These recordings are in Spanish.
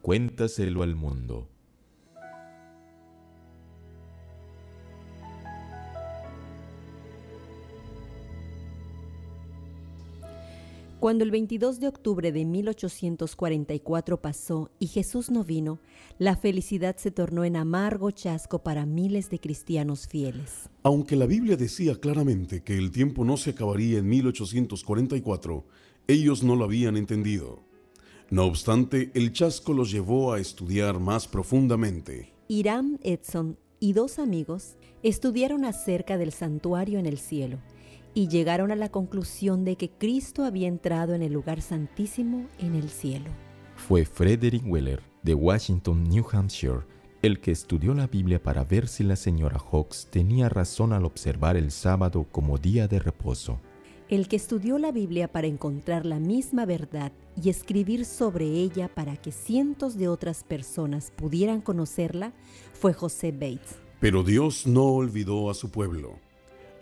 cuéntaselo al mundo. Cuando el 22 de octubre de 1844 pasó y Jesús no vino, la felicidad se tornó en amargo chasco para miles de cristianos fieles. Aunque la Biblia decía claramente que el tiempo no se acabaría en 1844, ellos no lo habían entendido. No obstante, el chasco los llevó a estudiar más profundamente. Hiram Edson y dos amigos estudiaron acerca del santuario en el cielo y llegaron a la conclusión de que Cristo había entrado en el lugar santísimo en el cielo. Fue Frederick Weller, de Washington, New Hampshire, el que estudió la Biblia para ver si la señora Hawkes tenía razón al observar el sábado como día de reposo. El que estudió la Biblia para encontrar la misma verdad y escribir sobre ella para que cientos de otras personas pudieran conocerla fue José Bates. Pero Dios no olvidó a su pueblo.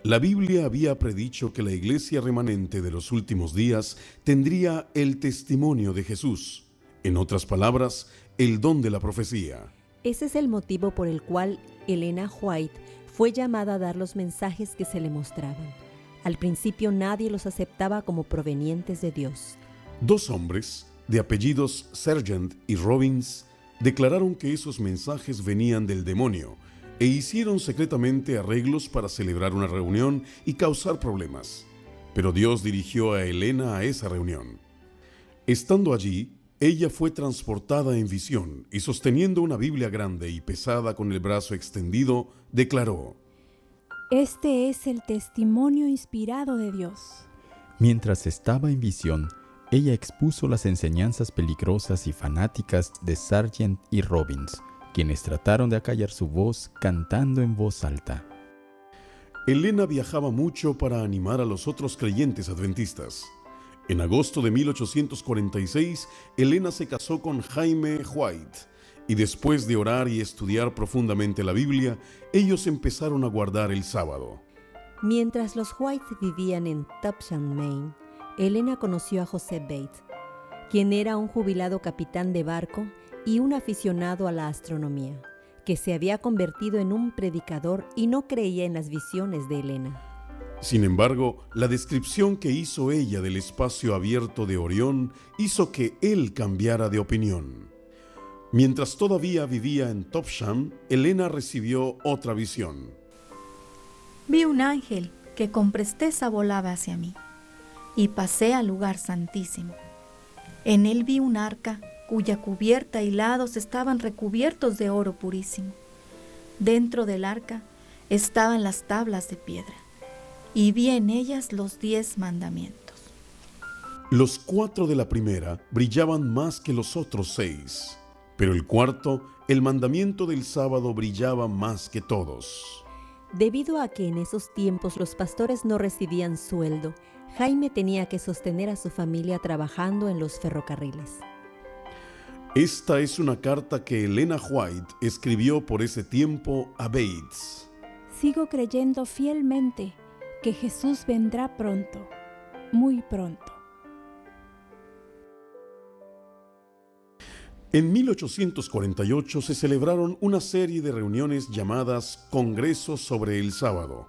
La Biblia había predicho que la iglesia remanente de los últimos días tendría el testimonio de Jesús. En otras palabras, el don de la profecía. Ese es el motivo por el cual Elena White fue llamada a dar los mensajes que se le mostraban. Al principio nadie los aceptaba como provenientes de Dios. Dos hombres, de apellidos Sargent y Robbins, declararon que esos mensajes venían del demonio e hicieron secretamente arreglos para celebrar una reunión y causar problemas. Pero Dios dirigió a Elena a esa reunión. Estando allí, ella fue transportada en visión y sosteniendo una Biblia grande y pesada con el brazo extendido, declaró: Este es el testimonio inspirado de Dios. Mientras estaba en visión, ella expuso las enseñanzas peligrosas y fanáticas de Sargent y Robbins, quienes trataron de acallar su voz cantando en voz alta. Elena viajaba mucho para animar a los otros creyentes adventistas. En agosto de 1846, Elena se casó con Jaime White, y después de orar y estudiar profundamente la Biblia, ellos empezaron a guardar el sábado. Mientras los White vivían en Topsham, Maine, Elena conoció a José Bates, quien era un jubilado capitán de barco y un aficionado a la astronomía, que se había convertido en un predicador y no creía en las visiones de Elena. Sin embargo, la descripción que hizo ella del espacio abierto de Orión hizo que él cambiara de opinión. Mientras todavía vivía en Topsham, Elena recibió otra visión. Vi un ángel que con presteza volaba hacia mí, y pasé al lugar santísimo. En él vi un arca cuya cubierta y lados estaban recubiertos de oro purísimo. Dentro del arca estaban las tablas de piedra, y vi en ellas los 10 mandamientos. Los 4 de la primera brillaban más que los otros 6, pero el cuarto, el mandamiento del sábado, brillaba más que todos. Debido a que en esos tiempos los pastores no recibían sueldo, Jaime tenía que sostener a su familia trabajando en los ferrocarriles. Esta es una carta que Elena White escribió por ese tiempo a Bates. Sigo creyendo fielmente que Jesús vendrá pronto, muy pronto. En 1848 se celebraron una serie de reuniones llamadas Congresos sobre el Sábado.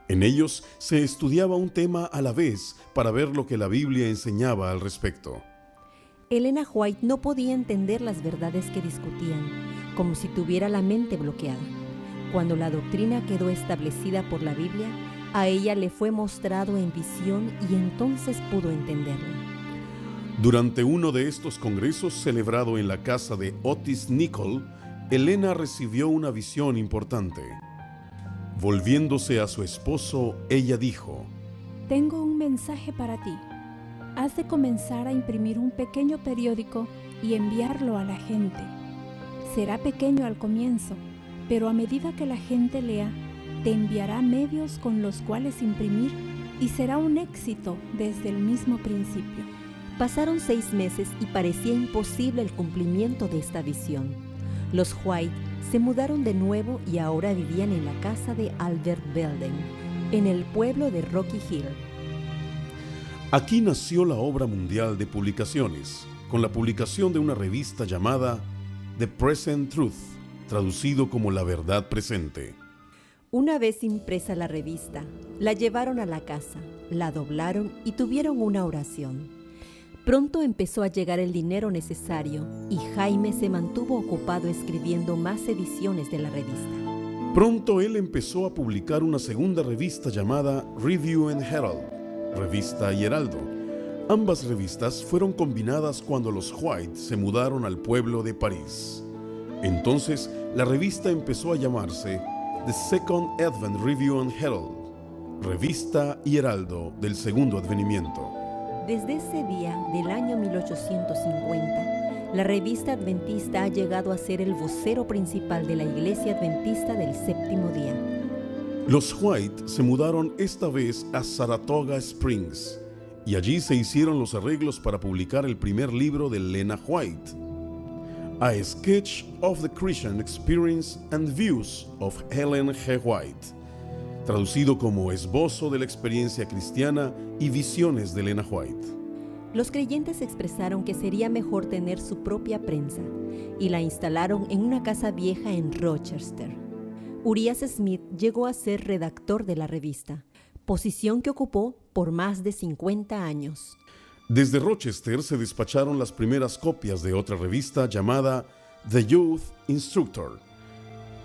En ellos se estudiaba un tema a la vez para ver lo que la Biblia enseñaba al respecto. Elena White no podía entender las verdades que discutían, como si tuviera la mente bloqueada. Cuando la doctrina quedó establecida por la Biblia, a ella le fue mostrado en visión y entonces pudo entenderla. Durante uno de estos congresos celebrado en la casa de Otis Nichol, Elena recibió una visión importante. Volviéndose a su esposo, ella dijo: Tengo un mensaje para ti. Has de comenzar a imprimir un pequeño periódico y enviarlo a la gente. Será pequeño al comienzo, pero a medida que la gente lea, te enviará medios con los cuales imprimir y será un éxito desde el mismo principio. Pasaron 6 meses y parecía imposible el cumplimiento de esta visión. Los White se mudaron de nuevo y ahora vivían en la casa de Albert Belden, en el pueblo de Rocky Hill. Aquí nació la obra mundial de publicaciones, con la publicación de una revista llamada The Present Truth, traducido como La Verdad Presente. Una vez impresa la revista, la llevaron a la casa, la doblaron y tuvieron una oración. Pronto empezó a llegar el dinero necesario y Jaime se mantuvo ocupado escribiendo más ediciones de la revista. Pronto él empezó a publicar una segunda revista llamada Review and Herald, Revista y Heraldo. Ambas revistas fueron combinadas cuando los White se mudaron al pueblo de París. Entonces, la revista empezó a llamarse The Second Advent Review and Herald, Revista y Heraldo del Segundo Advenimiento. Desde ese día del año 1850, la revista adventista ha llegado a ser el vocero principal de la Iglesia Adventista del Séptimo Día. Los White se mudaron esta vez a Saratoga Springs y allí se hicieron los arreglos para publicar el primer libro de Lena White, A Sketch of the Christian Experience and Views of Ellen G. White, traducido como Esbozo de la experiencia cristiana y visiones de Lena White. Los creyentes expresaron que sería mejor tener su propia prensa y la instalaron en una casa vieja en Rochester. Urias Smith llegó a ser redactor de la revista, posición que ocupó por más de 50 años. Desde Rochester se despacharon las primeras copias de otra revista llamada The Youth Instructor,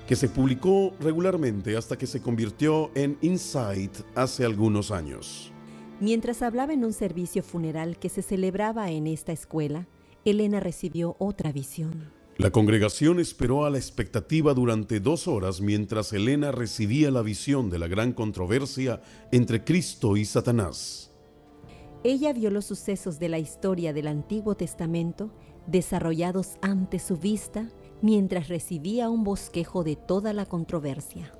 que se publicó regularmente hasta que se convirtió en Insight hace algunos años. Mientras hablaba en un servicio funeral que se celebraba en esta escuela, Elena recibió otra visión. La congregación esperó a la expectativa durante 2 horas mientras Elena recibía la visión de la gran controversia entre Cristo y Satanás. Ella vio los sucesos de la historia del Antiguo Testamento desarrollados ante su vista mientras recibía un bosquejo de toda la controversia.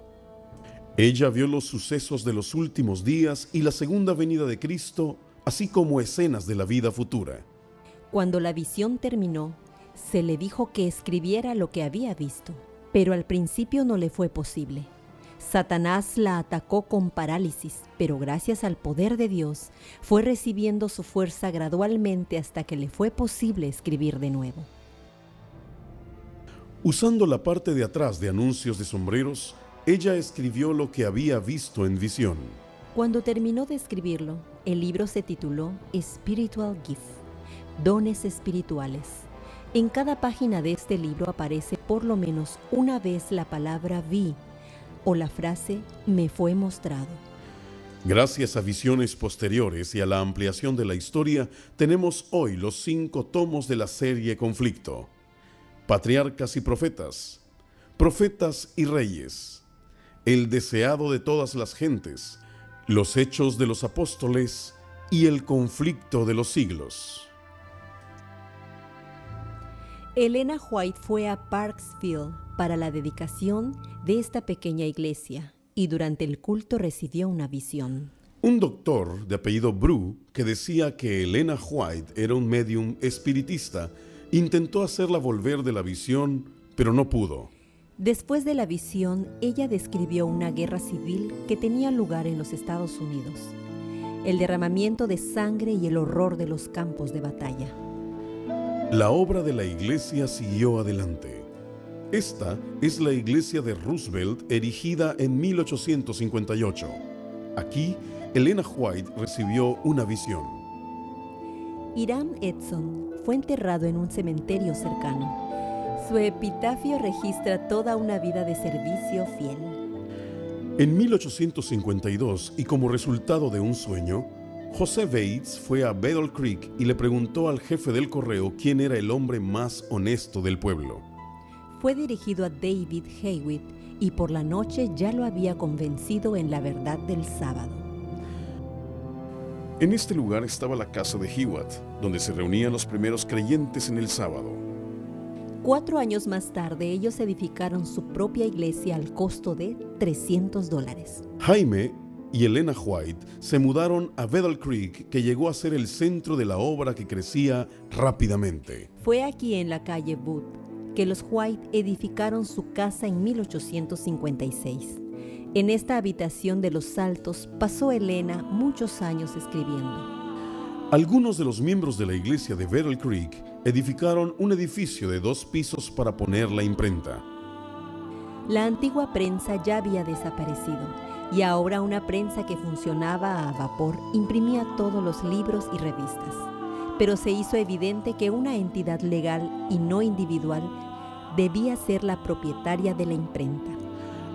Ella vio los sucesos de los últimos días y la segunda venida de Cristo, así como escenas de la vida futura. Cuando la visión terminó, se le dijo que escribiera lo que había visto, pero al principio no le fue posible. Satanás la atacó con parálisis, pero gracias al poder de Dios, fue recibiendo su fuerza gradualmente hasta que le fue posible escribir de nuevo. Usando la parte de atrás de anuncios de sombreros, ella escribió lo que había visto en visión. Cuando terminó de escribirlo, el libro se tituló Spiritual Gift, Dones Espirituales. En cada página de este libro aparece por lo menos una vez la palabra vi o la frase me fue mostrado. Gracias a visiones posteriores y a la ampliación de la historia, tenemos hoy los 5 tomos de la serie Conflicto: Patriarcas y Profetas, Profetas y Reyes, El deseado de todas las gentes, Los hechos de los apóstoles y El conflicto de los siglos. Elena White fue a Parksville para la dedicación de esta pequeña iglesia y durante el culto recibió una visión. Un doctor de apellido Brew, que decía que Elena White era un medium espiritista, intentó hacerla volver de la visión, pero no pudo. Después de la visión, ella describió una guerra civil que tenía lugar en los Estados Unidos, el derramamiento de sangre y el horror de los campos de batalla. La obra de la iglesia siguió adelante. Esta es la iglesia de Roosevelt, erigida en 1858. Aquí, Elena White recibió una visión. Hiram Edson fue enterrado en un cementerio cercano. Su epitafio registra toda una vida de servicio fiel. En 1852, y como resultado de un sueño, José Bates fue a Battle Creek y le preguntó al jefe del correo quién era el hombre más honesto del pueblo. Fue dirigido a David Hewitt y por la noche ya lo había convencido en la verdad del sábado. En este lugar estaba la casa de Hewitt, donde se reunían los primeros creyentes en el sábado. 4 años más tarde, ellos edificaron su propia iglesia al costo de $300. Jaime y Elena White se mudaron a Battle Creek, que llegó a ser el centro de la obra que crecía rápidamente. Fue aquí en la calle Booth que los White edificaron su casa en 1856. En esta habitación de los Altos pasó Elena muchos años escribiendo. Algunos de los miembros de la iglesia de Battle Creek edificaron un edificio de 2 pisos para poner la imprenta. La antigua prensa ya había desaparecido y ahora una prensa que funcionaba a vapor imprimía todos los libros y revistas. Pero se hizo evidente que una entidad legal y no individual debía ser la propietaria de la imprenta.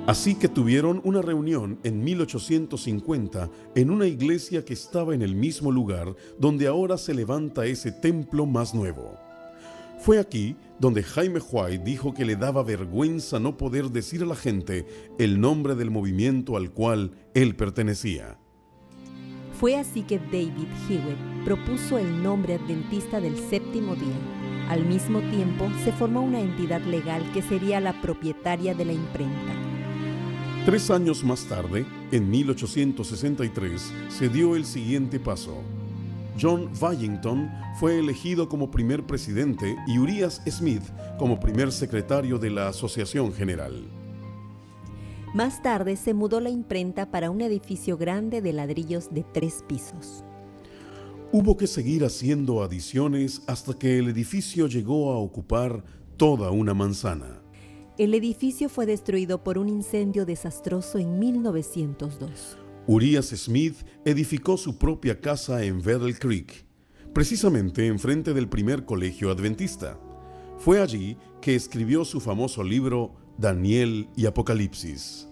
Así que tuvieron una reunión en 1850 en una iglesia que estaba en el mismo lugar donde ahora se levanta ese templo más nuevo. Fue aquí donde Jaime White dijo que le daba vergüenza no poder decir a la gente el nombre del movimiento al cual él pertenecía. Fue así que David Hewitt propuso el nombre adventista del séptimo día. Al mismo tiempo, se formó una entidad legal que sería la propietaria de la imprenta. 3 años más tarde, en 1863, se dio el siguiente paso. John Wallington fue elegido como primer presidente y Urias Smith como primer secretario de la Asociación General. Más tarde se mudó la imprenta para un edificio grande de ladrillos de 3 pisos. Hubo que seguir haciendo adiciones hasta que el edificio llegó a ocupar toda una manzana. El edificio fue destruido por un incendio desastroso en 1902. Urias Smith edificó su propia casa en Battle Creek, precisamente enfrente del primer colegio adventista. Fue allí que escribió su famoso libro Daniel y Apocalipsis.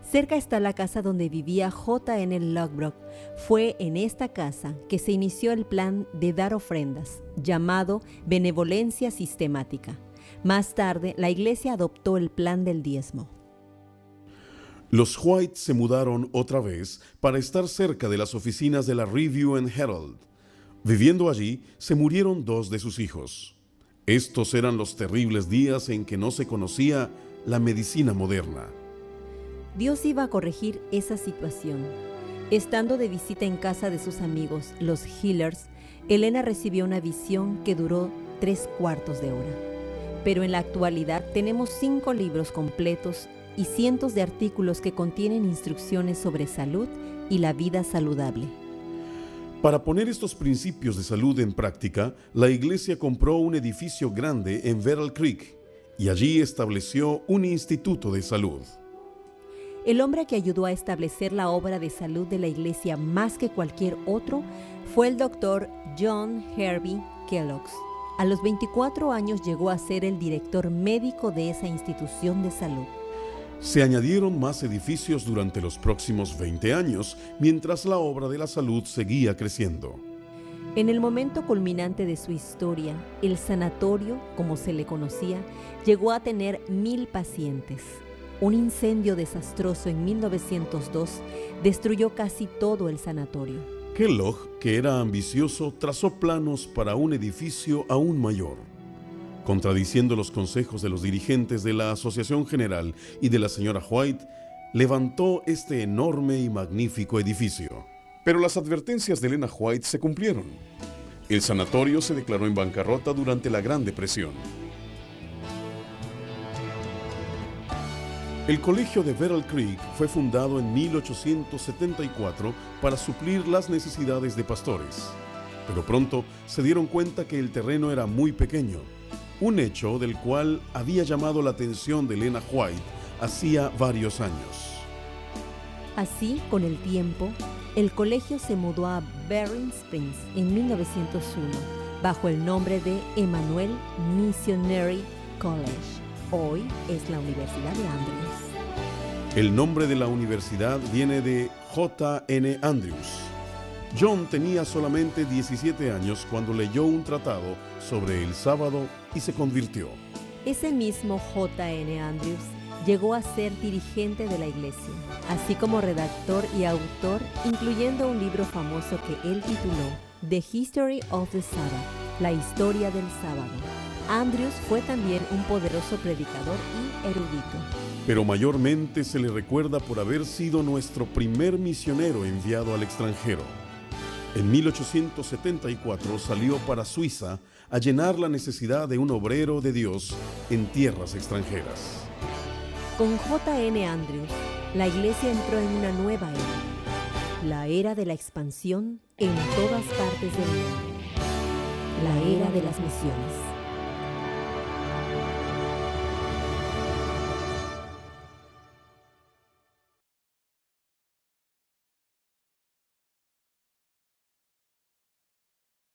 Cerca está la casa donde vivía J.N. Lockbrook. Fue en esta casa que se inició el plan de dar ofrendas, llamado Benevolencia Sistemática. Más tarde, la iglesia adoptó el plan del diezmo. Los White se mudaron otra vez para estar cerca de las oficinas de la Review and Herald. Viviendo allí, se murieron 2 de sus hijos. Estos eran los terribles días en que no se conocía la medicina moderna. Dios iba a corregir esa situación. Estando de visita en casa de sus amigos, los Hillers, Elena recibió una visión que duró 3/4 de hora. Pero en la actualidad tenemos 5 libros completos y cientos de artículos que contienen instrucciones sobre salud y la vida saludable. Para poner estos principios de salud en práctica, la iglesia compró un edificio grande en Battle Creek y allí estableció un instituto de salud. El hombre que ayudó a establecer la obra de salud de la iglesia más que cualquier otro fue el doctor John Hervey Kellogg. A los 24 años llegó a ser el director médico de esa institución de salud. Se añadieron más edificios durante los próximos 20 años, mientras la obra de la salud seguía creciendo. En el momento culminante de su historia, el sanatorio, como se le conocía, llegó a tener 1000 pacientes. Un incendio desastroso en 1902 destruyó casi todo el sanatorio. Kellogg, que era ambicioso, trazó planos para un edificio aún mayor. Contradiciendo los consejos de los dirigentes de la Asociación General y de la señora White, levantó este enorme y magnífico edificio. Pero las advertencias de Elena White se cumplieron. El sanatorio se declaró en bancarrota durante la Gran Depresión. El colegio de Battle Creek fue fundado en 1874 para suplir las necesidades de pastores. Pero pronto se dieron cuenta que el terreno era muy pequeño, un hecho del cual había llamado la atención de Elena White hacía varios años. Así, con el tiempo, el colegio se mudó a Berrien Springs en 1901 bajo el nombre de Emmanuel Missionary College. Hoy es la Universidad de Andrews. El nombre de la universidad viene de J.N. Andrews. John tenía solamente 17 años cuando leyó un tratado sobre el sábado y se convirtió. Ese mismo J.N. Andrews llegó a ser dirigente de la iglesia, así como redactor y autor, incluyendo un libro famoso que él tituló The History of the Sabbath, la historia del sábado. Andrews fue también un poderoso predicador y erudito. Pero mayormente se le recuerda por haber sido nuestro primer misionero enviado al extranjero. En 1874 salió para Suiza a llenar la necesidad de un obrero de Dios en tierras extranjeras. Con J.N. Andrews, la iglesia entró en una nueva era. La era de la expansión en todas partes del mundo. La era de las misiones.